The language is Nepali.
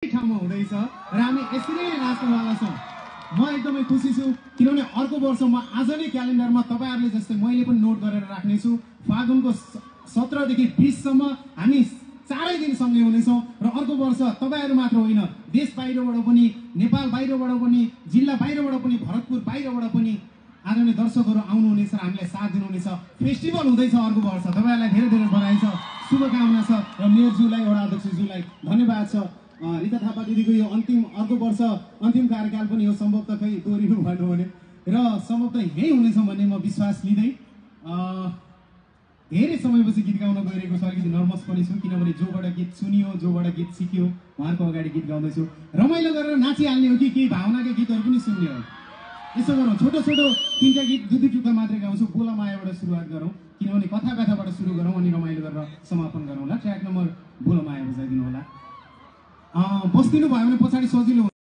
ठाउँमा हुँदैछ र हामी यसरी नै नाच्नवाला छौँ। म एकदमै खुसी छु किनभने अर्को वर्ष म आज नै क्यालेन्डरमा तपाईहरुले जस्तै मैले पनि नोट गरेर राख्नेछु। फागुनको 17 देखि 20 सम्म हामी चारै दिन सँगै हुनेछौँ र अर्को वर्ष तपाईहरु मात्र होइन देश बाहिरबाट पनि नेपाल बाहिरबाट पनि जिल्ला बाहिरबाट पनि भरतपुर बाहिरबाट पनि आदरणीय दर्शकहरु आउनु हुनेछ र हामीलाई साथ दिनुहुनेछ। फेस्टिभल हुँदैछ अर्को वर्ष। तपाईहरुलाई धेरै धेरै बधाई छ, शुभकामना छ र मेयरज्यूलाई वडा अध्यक्षज्यूलाई धन्यवाद छ। रिता थापा दिदीको यो अर्को वर्ष अन्तिम कार्यकाल पनि हो, सम्भवतः खै दोहोरिनु भएन भने र सम्भवतः यही हुनेछ भन्ने म विश्वास लिँदै धेरै समयपछि गीत गाउन गइरहेको छु। अलिकति नर्भस पनि छु किनभने जोबाट गीत सुनियो, जोबाट गीत सिक्यो उहाँहरूको अगाडि गीत गाउँदैछु। रमाइलो गरेर नाचिहाल्ने हो कि केही भावनाका गीतहरू पनि सुन्ने हो? यसो गरौँ, छोटो छोटो तीनटा गीत दुई टुक्का मात्रै गाउँछु। बोला मायाबाट सुरुवात गरौँ किनभने कथा कथाबाट सुरु गरौँ अनि रमाइलो गरेर समापन गरौँ होला। ट्र्याक नम्बर बोला माया बजाइदिनु होला। बस्दिनु भयो भने पछाडि सजिलो